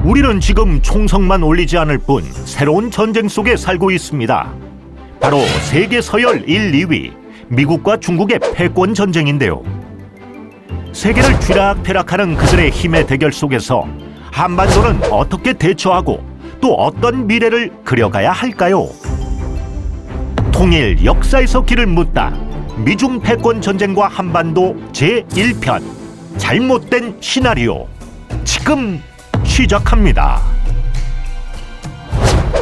우리는 지금 총성만 올리지 않을 뿐 새로운 전쟁 속에 살고 있습니다. 바로 세계 서열 1, 2위 미국과 중국의 패권 전쟁인데요. 세계를 쥐락펴락하는 그들의 힘의 대결 속에서 한반도는 어떻게 대처하고 또 어떤 미래를 그려가야 할까요? 통일 역사에서 길을 묻다. 미중 패권 전쟁과 한반도 제1편 잘못된 시나리오 지금 시작합니다.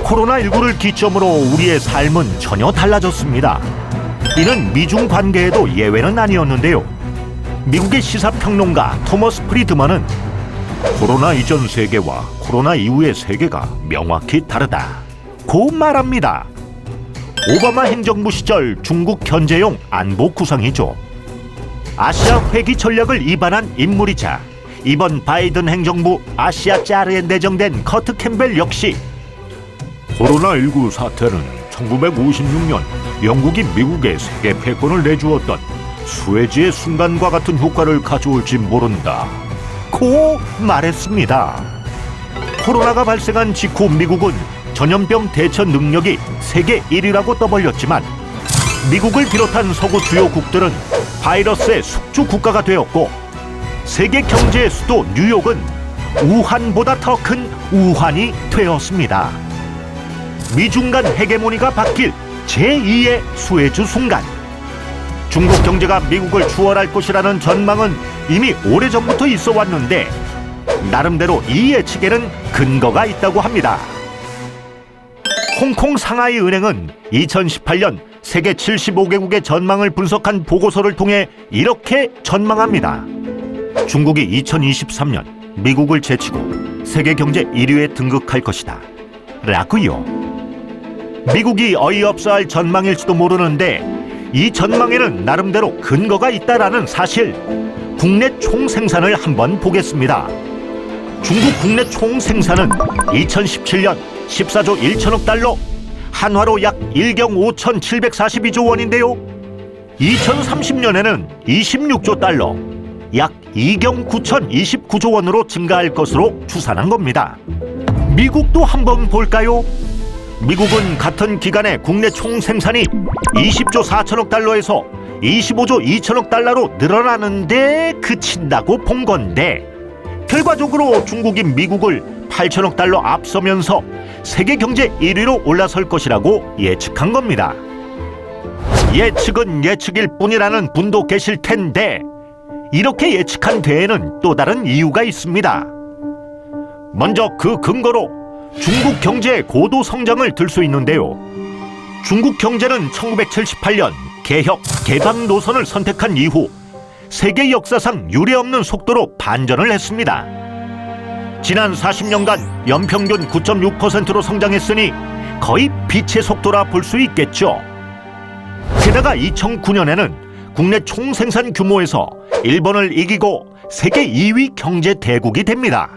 코로나19를 기점으로 우리의 삶은 전혀 달라졌습니다. 이는 미중 관계에도 예외는 아니었는데요. 미국의 시사평론가 토머스 프리드먼은 코로나 이전 세계와 코로나 이후의 세계가 명확히 다르다고 말합니다. 오바마 행정부 시절 중국 견제용 안보 구상이죠. 아시아 회귀 전략을 이반한 인물이자 이번 바이든 행정부 아시아 짜르에 내정된 커트 캠벨 역시 코로나19 사태는 1956년 영국이 미국에 세계 패권을 내주었던 수에즈의 순간과 같은 효과를 가져올지 모른다 고 말했습니다. 코로나가 발생한 직후 미국은 전염병 대처 능력이 세계 1위라고 떠벌렸지만 미국을 비롯한 서구 주요국들은 바이러스의 숙주 국가가 되었고 세계 경제의 수도 뉴욕은 우한보다 더 큰 우한이 되었습니다. 미중 간 헤게모니가 바뀔 제2의 수에즈 순간. 중국 경제가 미국을 추월할 것이라는 전망은 이미 오래전부터 있어 왔는데 나름대로 이 예측에는 근거가 있다고 합니다. 홍콩 상하이 은행은 2018년 세계 75개국의 전망을 분석한 보고서를 통해 이렇게 전망합니다. 중국이 2023년 미국을 제치고 세계 경제 1위에 등극할 것이다 라고요. 미국이 어이없어 할 전망일지도 모르는데 이 전망에는 나름대로 근거가 있다라는 사실. 국내 총생산을 한번 보겠습니다. 중국 국내 총생산은 2017년 14조 1천억 달러, 한화로 약 1경 5,742조 원인데요. 2030년에는 26조 달러, 약 2경 9,029조 원으로 증가할 것으로 추산한 겁니다. 미국도 한번 볼까요? 미국은 같은 기간에 국내 총생산이 20조 4천억 달러에서 25조 2천억 달러로 늘어나는데 그친다고 본 건데 결과적으로 중국이 미국을 8천억 달러 앞서면서 세계 경제 1위로 올라설 것이라고 예측한 겁니다. 예측은 예측일 뿐이라는 분도 계실 텐데 이렇게 예측한 데에는 또 다른 이유가 있습니다. 먼저 그 근거로 중국 경제의 고도 성장을 들 수 있는데요. 중국 경제는 1978년 개혁, 개방 노선을 선택한 이후 세계 역사상 유례없는 속도로 반전을 했습니다. 지난 40년간 연평균 9.6%로 성장했으니 거의 빛의 속도라 볼 수 있겠죠. 게다가 2009년에는 국내 총생산 규모에서 일본을 이기고 세계 2위 경제 대국이 됩니다.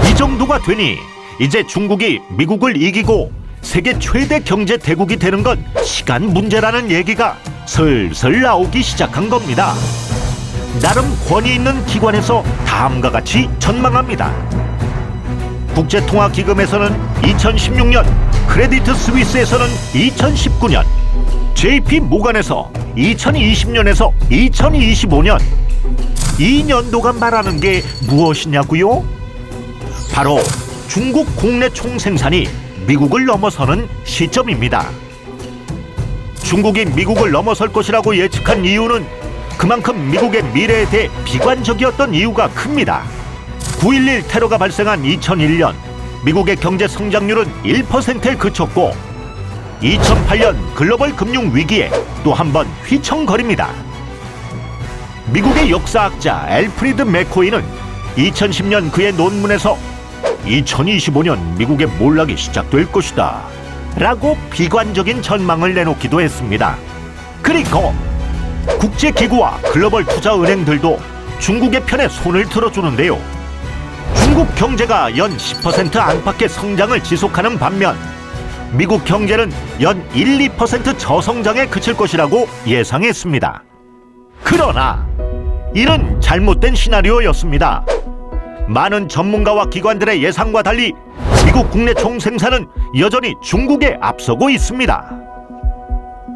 이 정도가 되니 이제 중국이 미국을 이기고 세계 최대 경제 대국이 되는 건 시간 문제라는 얘기가 슬슬 나오기 시작한 겁니다. 나름 권위 있는 기관에서 다음과 같이 전망합니다. 국제통화기금에서는 2016년, 크레디트 스위스에서는 2019년, JP 모간에서 2020년에서 2025년, 이 년도가 말하는 게 무엇이냐고요? 바로 중국 국내 총생산이 미국을 넘어서는 시점입니다. 중국이 미국을 넘어설 것이라고 예측한 이유는 그만큼 미국의 미래에 대해 비관적이었던 이유가 큽니다. 9.11 테러가 발생한 2001년 미국의 경제 성장률은 1%에 그쳤고 2008년 글로벌 금융 위기에 또 한 번 휘청거립니다. 미국의 역사학자 엘프리드 맥코이는 2010년 그의 논문에서 2025년 미국의 몰락이 시작될 것이다 라고 비관적인 전망을 내놓기도 했습니다. 그리고 국제기구와 글로벌 투자은행들도 중국의 편에 손을 들어주는데요. 중국 경제가 연 10% 안팎의 성장을 지속하는 반면 미국 경제는 연 1, 2% 저성장에 그칠 것이라고 예상했습니다. 그러나 이는 잘못된 시나리오였습니다. 많은 전문가와 기관들의 예상과 달리 미국 국내 총생산은 여전히 중국에 앞서고 있습니다.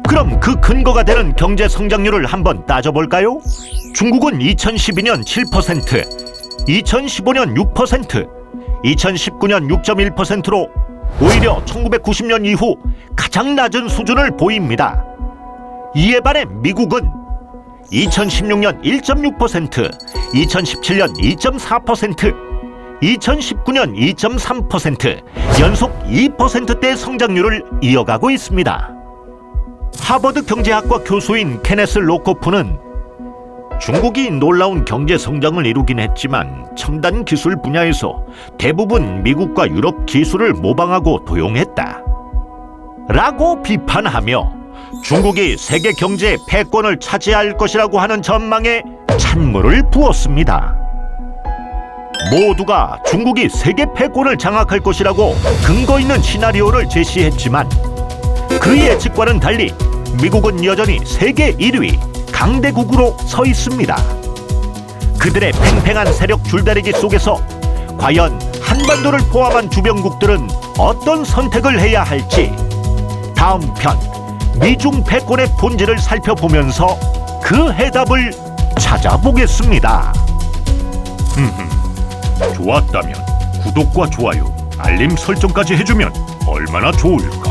그럼 그 근거가 되는 경제 성장률을 한번 따져볼까요? 중국은 2012년 7%, 2015년 6%, 2019년 6.1%로 오히려 1990년 이후 가장 낮은 수준을 보입니다. 이에 반해 미국은 2016년 1.6%, 2017년 2.4%, 2019년 2.3% 연속 2%대 성장률을 이어가고 있습니다. 하버드 경제학과 교수인 케네스 로코프는 중국이 놀라운 경제 성장을 이루긴 했지만 첨단 기술 분야에서 대부분 미국과 유럽 기술을 모방하고 도용했다 라고 비판하며 중국이 세계 경제의 패권을 차지할 것이라고 하는 전망에 찬물을 부었습니다. 모두가 중국이 세계 패권을 장악할 것이라고 근거 있는 시나리오를 제시했지만 그 예측과는 달리 미국은 여전히 세계 1위 강대국으로 서 있습니다. 그들의 팽팽한 세력 줄다리기 속에서 과연 한반도를 포함한 주변국들은 어떤 선택을 해야 할지 다음 편 미중 패권의 본질을 살펴보면서 그 해답을 찾아보겠습니다. 좋았다면 구독과 좋아요, 알림 설정까지 해주면 얼마나 좋을까?